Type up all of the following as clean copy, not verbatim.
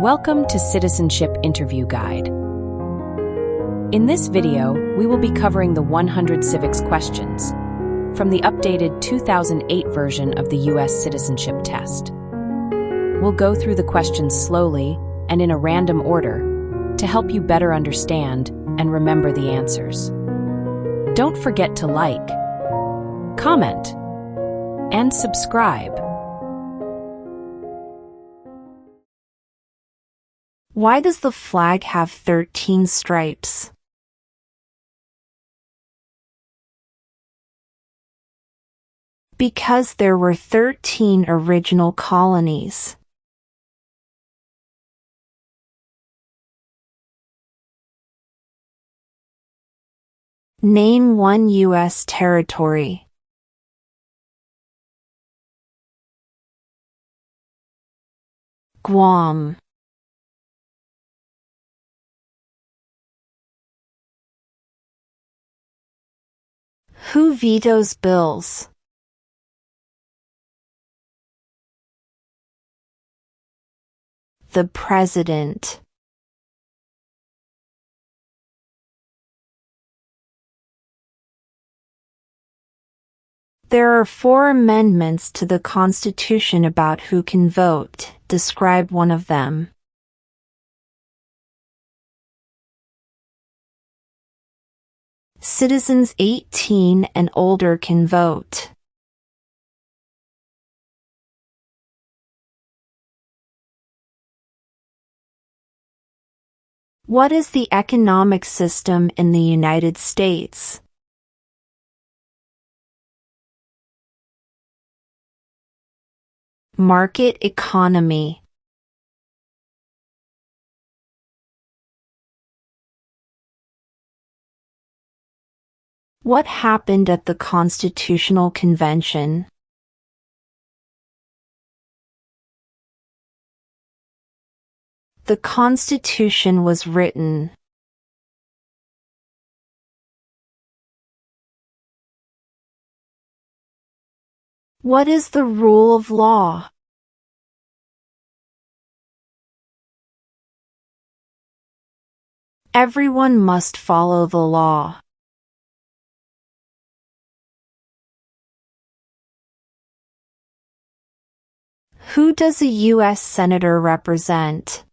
Welcome to Citizenship Interview Guide. In this video, we will be covering the 100 civics questions from the updated 2008 version of the U.S. Citizenship Test. We'll go through the questions slowly and in a random order to help you better understand and remember the answers. Don't forget to like, comment, and subscribe. Why does the flag have 13 stripes? Because there were 13 original colonies. Name one U.S. territory. Guam. Who vetoes bills? The President. There are 4 amendments to the Constitution about who can vote. Describe one of them. Citizens 18 and older can vote. What is the economic system in the United States? Market economy. What happened at the Constitutional Convention? The Constitution was written. What is the rule of law? Everyone must follow the law. Who does a U.S. Senator represent?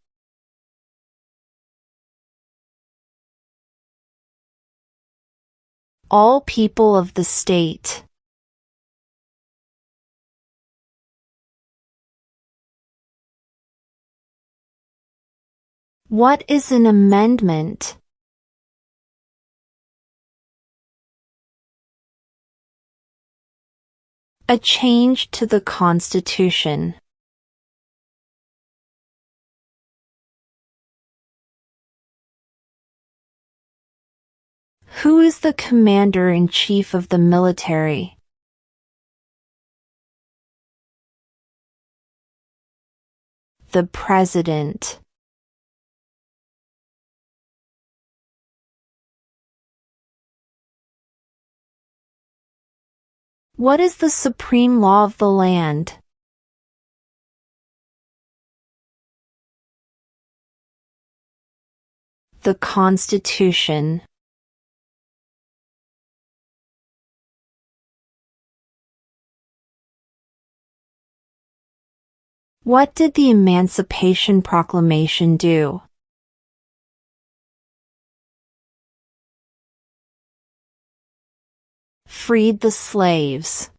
All people of the state. What is an amendment? A change to the Constitution. Who is the Commander-in-Chief of the military? The President. What is the supreme law of the land? The Constitution. What did the Emancipation Proclamation do? Freed the slaves.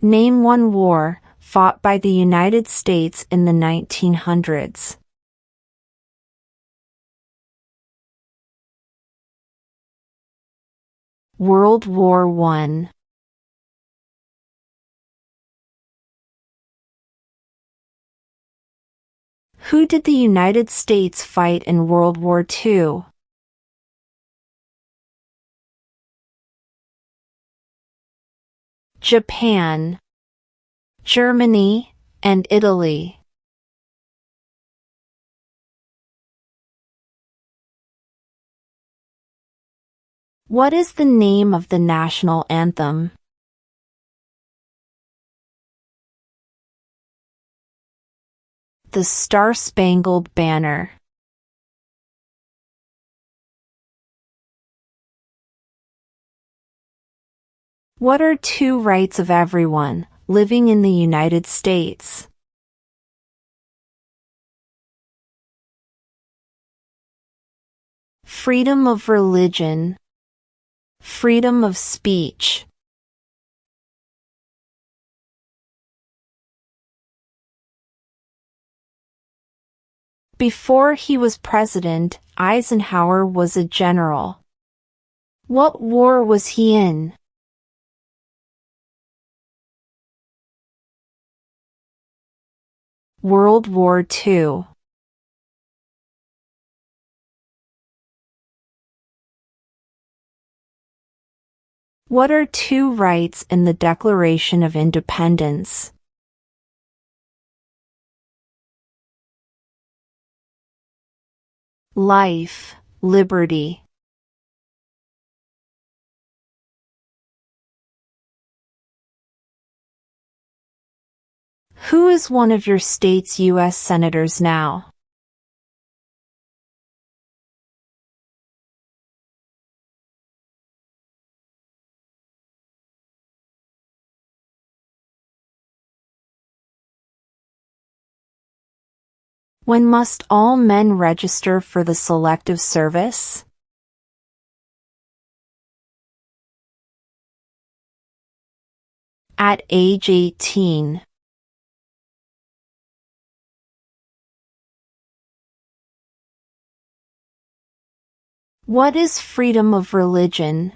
Name one war fought by the United States in the 1900s. World War I. Who did the United States fight in World War II? Japan, Germany, and Italy. What is the name of the national anthem? The Star-Spangled Banner. What are two rights of everyone living in the United States? Freedom of religion. Freedom of speech. Before he was president, Eisenhower was a general. What war was he in? World War II. What are two rights in the Declaration of Independence? Life, liberty. Who is one of your state's U.S. senators now? When must all men register for the Selective Service? At age 18. What is freedom of religion?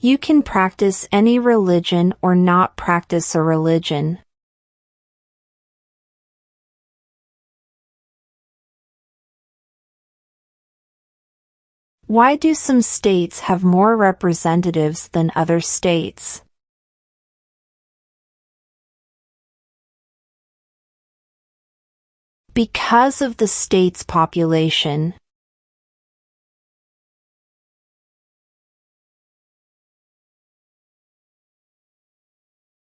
You can practice any religion or not practice a religion. Why do some states have more representatives than other states? Because of the state's population.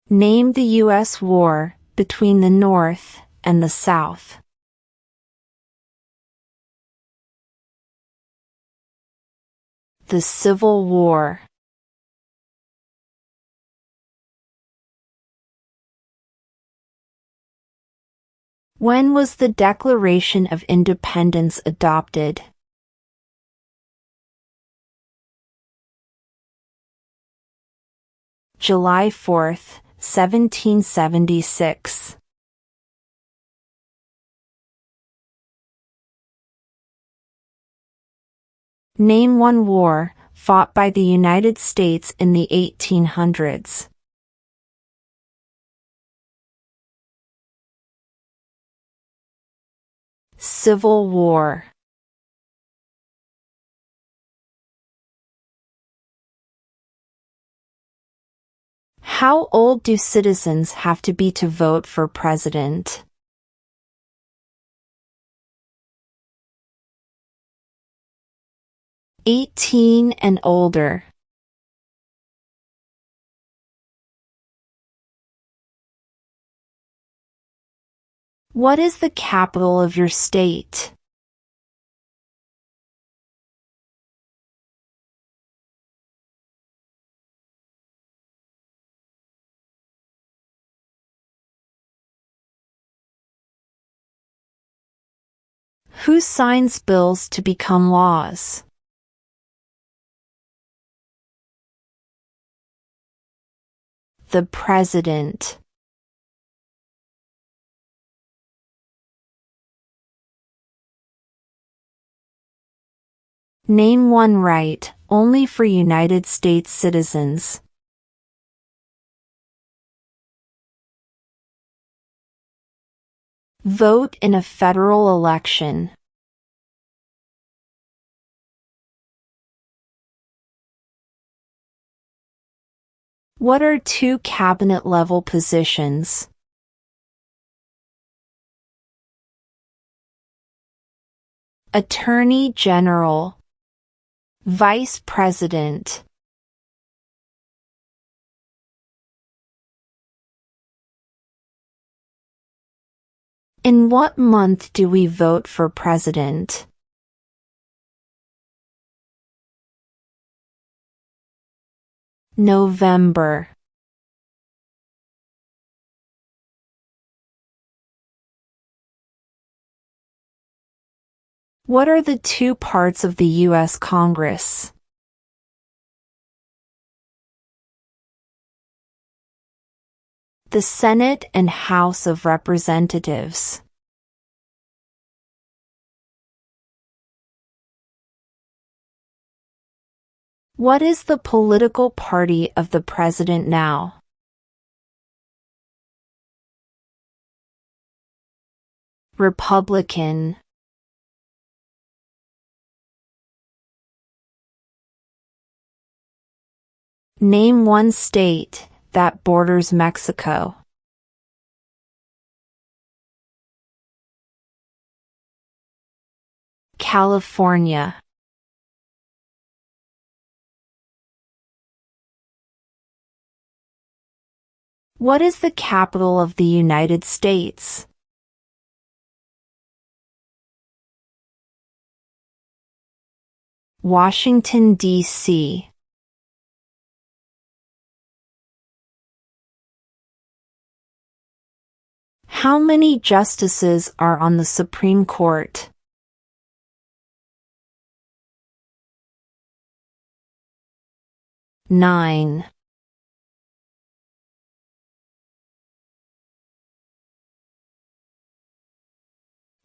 Name the U.S. war between the North and the South. The Civil War. When was the Declaration of Independence adopted? July 4, 1776. Name one war fought by the United States in the 1800s. Civil War. How old do citizens have to be to vote for president? "18 and older." What is the capital of your state? Who signs bills to become laws? The President. Name one right only for United States citizens. Vote in a federal election. What are two cabinet-level positions? Attorney General. Vice President. In what month do we vote for president? November. What are the two parts of the U.S. Congress? The Senate and House of Representatives. What is the political party of the president now? Republican. Name one state that borders Mexico. California. What is the capital of the United States? Washington, D.C. How many justices are on the Supreme Court? 9.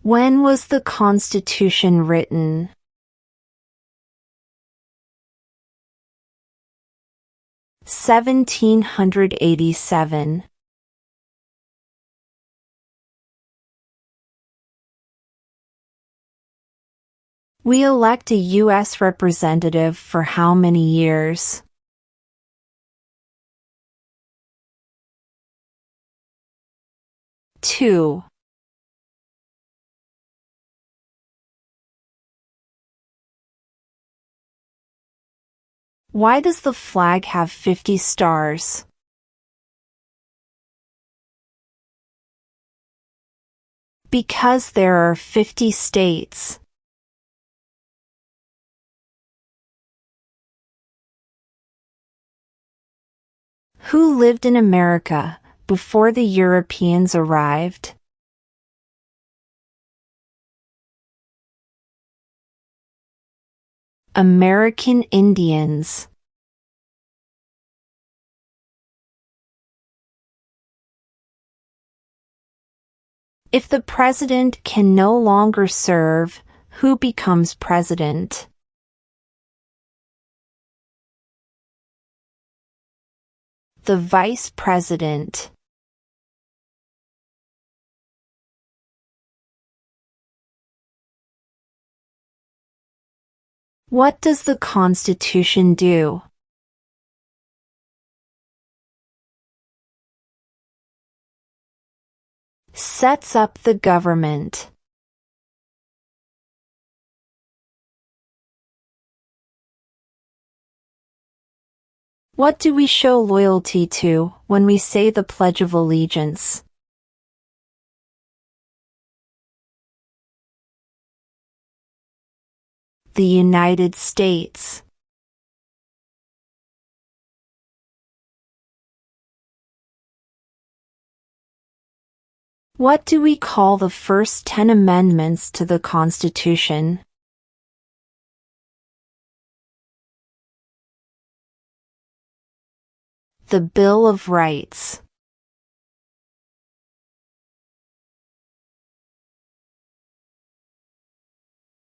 When was the Constitution written? 1787. We elect a U.S. representative for how many years? 2. Why does the flag have 50 stars? Because there are 50 states. Who lived in America before the Europeans arrived? American Indians. If the president can no longer serve, who becomes president? The vice president. What does the Constitution do? Sets up the government. What do we show loyalty to when we say the Pledge of Allegiance? The United States. What do we call the first 10 amendments to the Constitution? The Bill of Rights.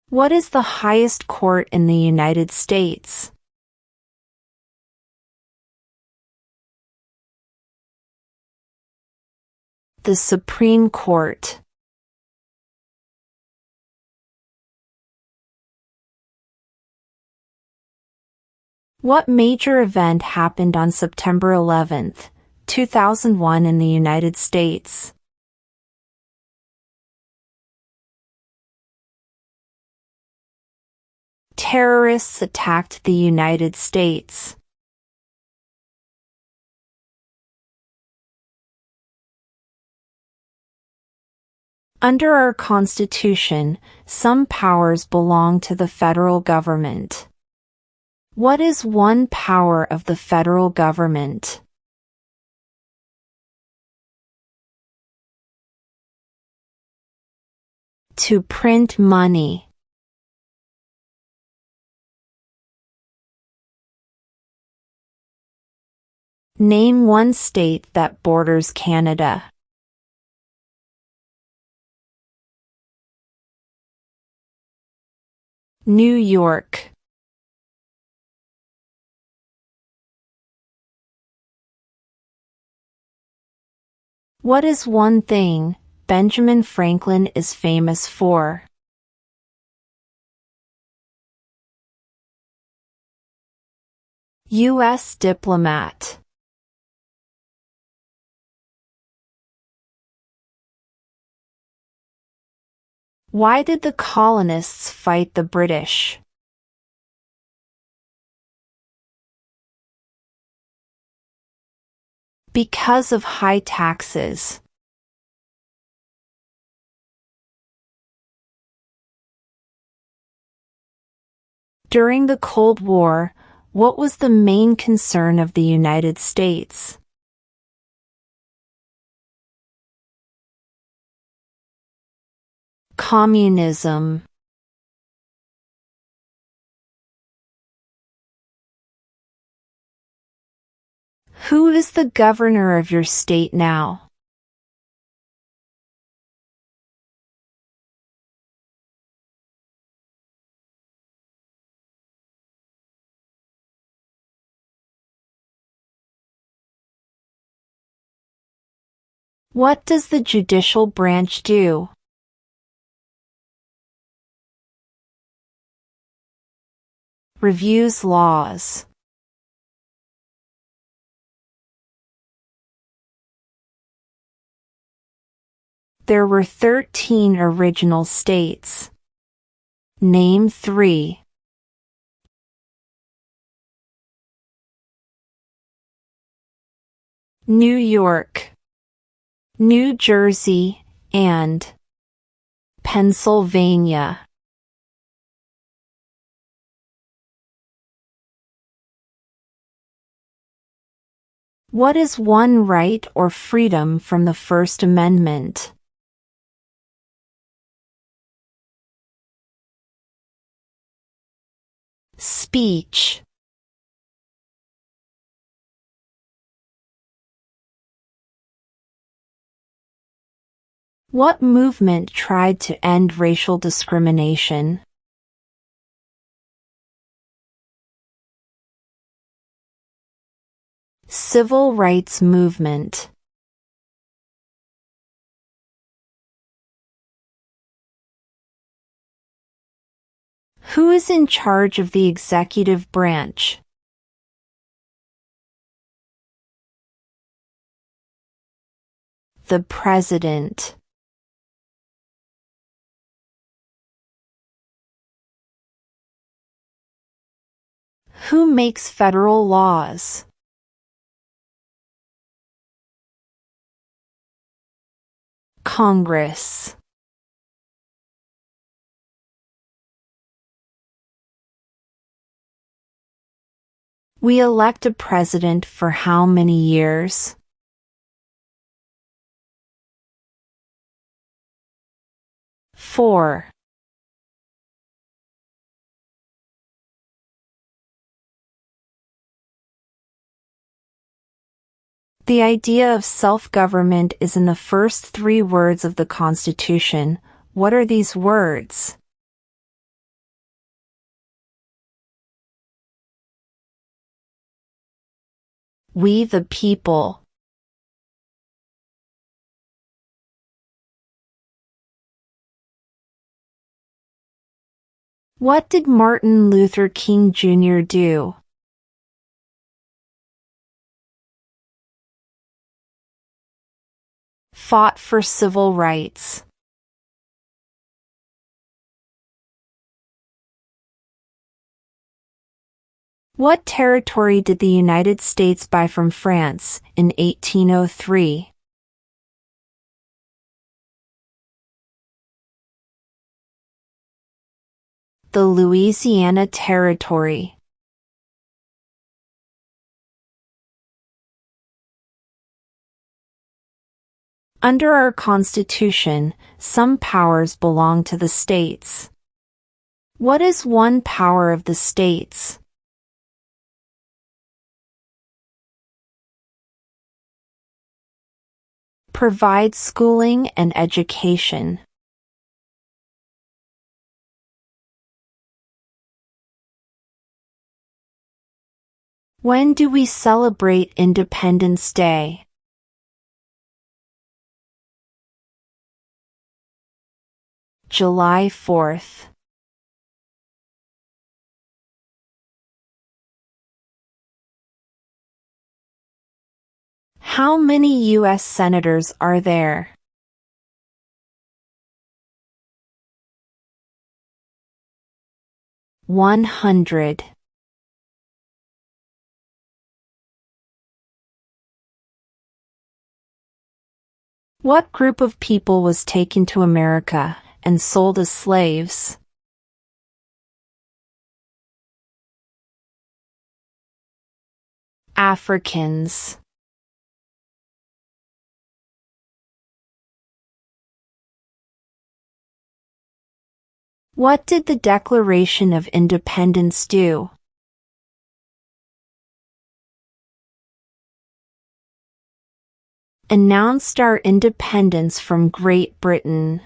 What is the highest court in the United States? The Supreme Court. What major event happened on September 11, 2001 in the United States? Terrorists attacked the United States. Under our Constitution, some powers belong to the federal government. What is one power of the federal government? To print money. Name one state that borders Canada. New York. What is one thing Benjamin Franklin is famous for? U.S. diplomat. Why did the colonists fight the British? Because of high taxes. During the Cold War, what was the main concern of the United States? Communism. Who is the governor of your state now? What does the judicial branch do? Reviews laws. There were 13 original states. Name 3. New York, New Jersey, and Pennsylvania. What is one right or freedom from the First Amendment? Speech. What movement tried to end racial discrimination? Civil rights movement. Who is in charge of the executive branch? The President. Who makes federal laws? Congress. We elect a president for how many years? 4. The idea of self-government is in the first 3 words of the Constitution. What are these words? We the people. What did Martin Luther King Jr. do? Fought for civil rights. What territory did the United States buy from France, in 1803? The Louisiana Territory. Under our Constitution, some powers belong to the states. What is one power of the states? Provide schooling and education. When do we celebrate Independence Day? July 4th. How many U.S. senators are there? $100. What group of people was taken to America and sold as slaves? Africans. What did the Declaration of Independence do? Announced our independence from Great Britain.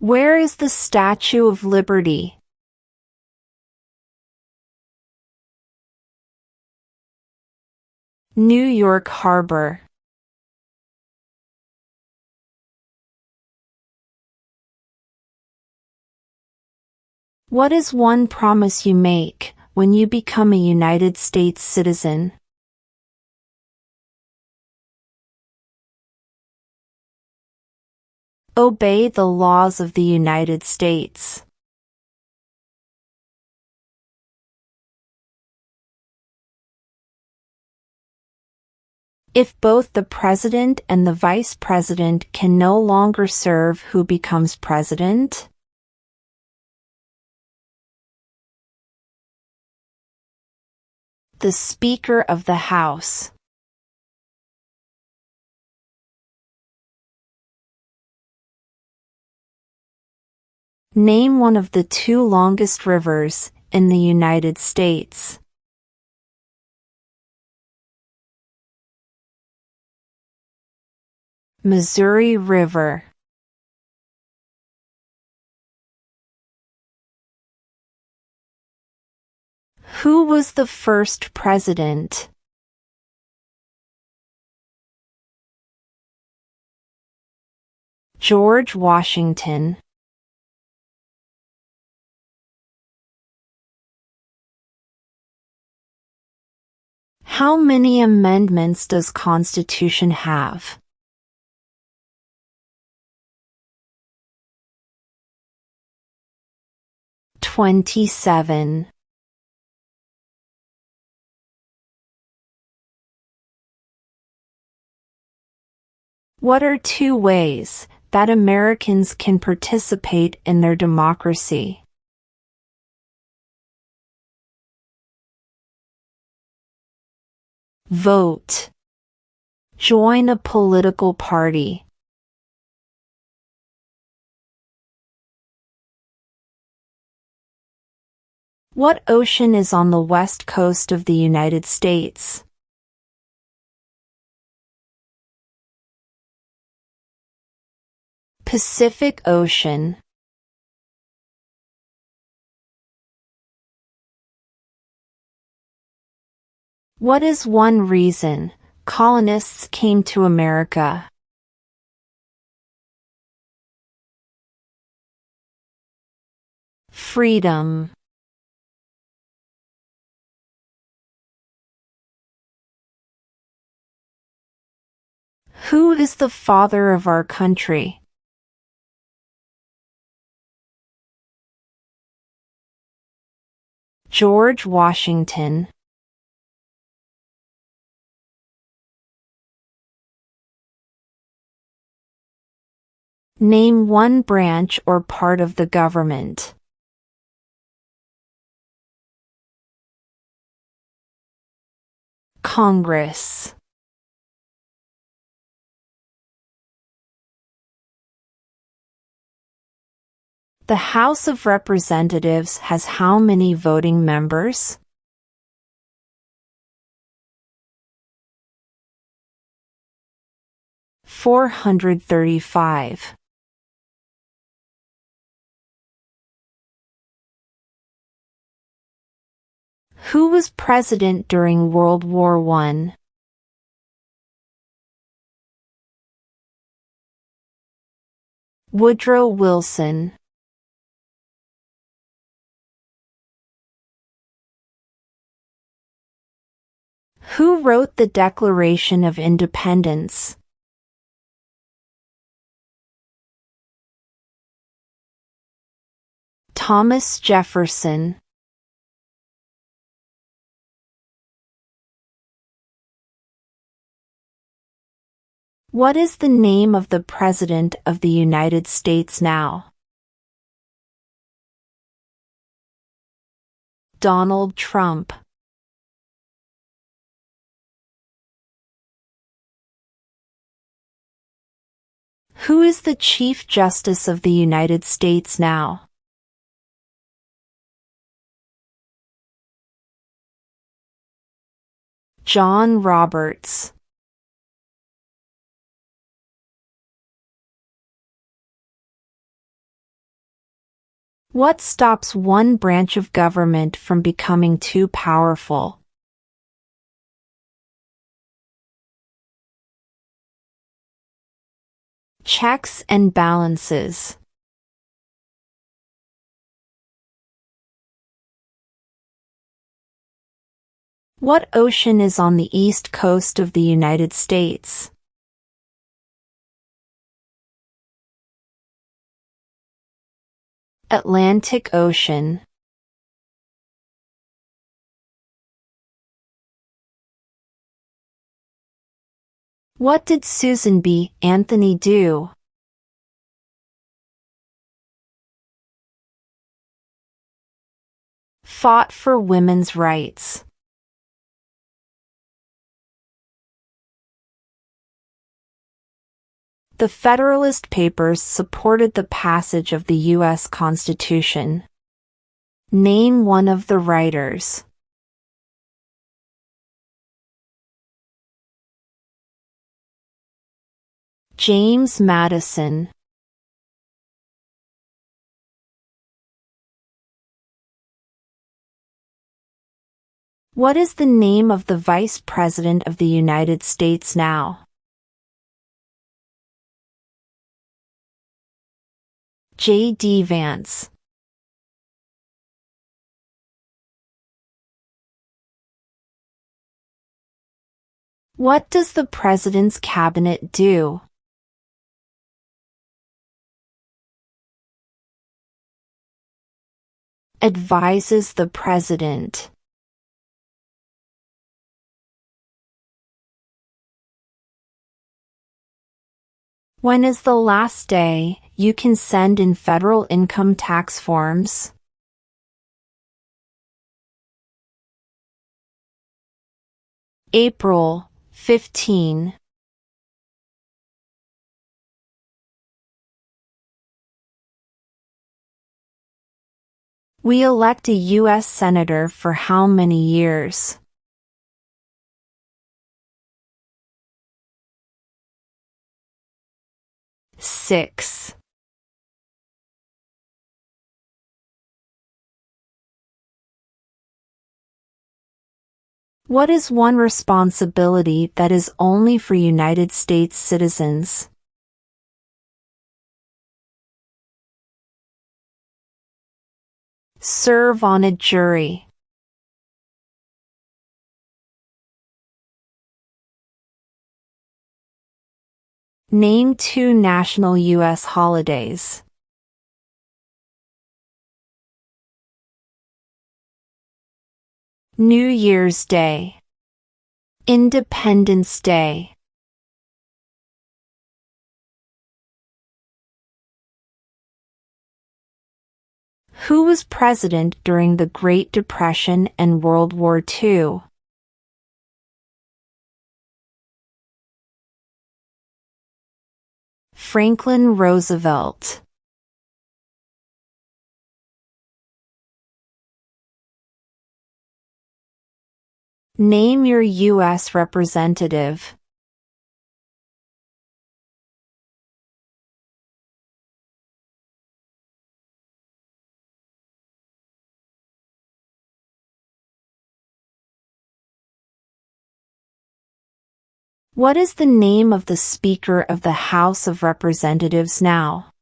Where is the Statue of Liberty? New York Harbor. What is one promise you make when you become a United States citizen? Obey the laws of the United States. If both the president and the vice president can no longer serve, who becomes president? The Speaker of the House. Name one of the two longest rivers in the United States. Missouri River. Who was the first president? George Washington. How many amendments does Constitution have? 27. What are two ways that Americans can participate in their democracy? Vote. Join a political party. What ocean is on the west coast of the United States? Pacific Ocean. What is one reason colonists came to America? Freedom. Who is the father of our country? George Washington. Name one branch or part of the government. Congress. The House of Representatives has how many voting members? 435. Who was president during World War I? Woodrow Wilson. Who wrote the Declaration of Independence? Thomas Jefferson. What is the name of the President of the United States now? Donald Trump. Who is the Chief Justice of the United States now? John Roberts. What stops one branch of government from becoming too powerful? Checks and balances. What ocean is on the east coast of the United States? Atlantic Ocean. What did Susan B. Anthony do? Fought for women's rights. The Federalist Papers supported the passage of the U.S. Constitution. Name one of the writers. James Madison. What is the name of the Vice President of the United States now? J.D. Vance. What does the President's Cabinet do? Advises the President. When is the last day you can send in federal income tax forms? April 15. We elect a U.S. Senator for how many years? 6. What is one responsibility that is only for United States citizens? Serve on a jury. Name 2 national U.S. holidays. New Year's Day. Independence Day. Who was president during the Great Depression and World War II? Franklin Roosevelt. Name your U.S. representative. What is the name of the Speaker of the House of Representatives now?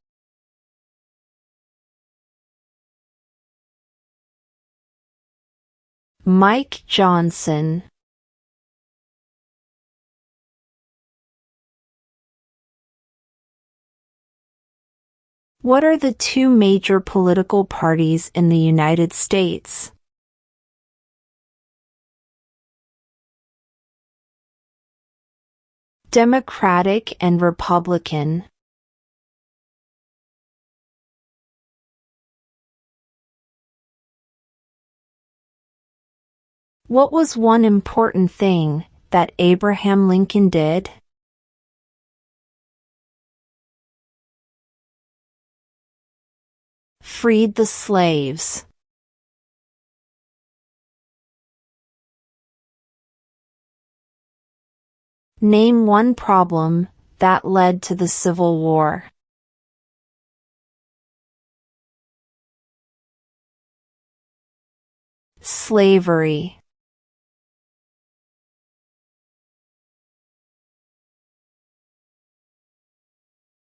Mike Johnson. What are the two major political parties in the United States? Democratic and Republican. What was one important thing that Abraham Lincoln did? Freed the slaves. Name one problem that led to the Civil War. Slavery.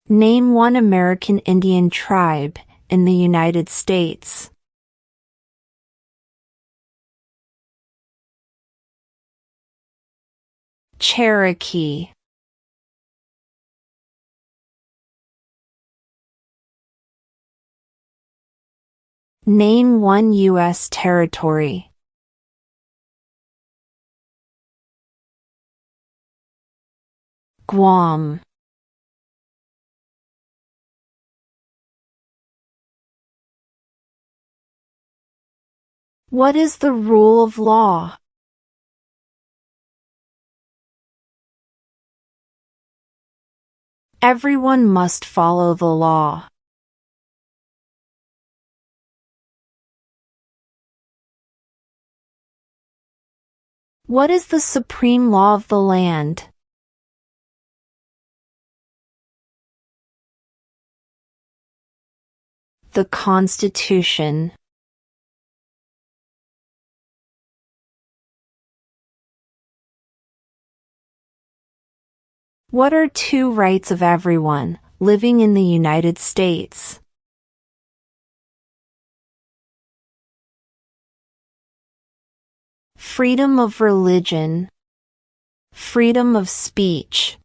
Name one American Indian tribe in the United States. Cherokee. Name one U.S. territory. Guam. What is the rule of law? Everyone must follow the law. What is the supreme law of the land? The Constitution. What are two rights of everyone living in the United States? Freedom of religion. Freedom of speech.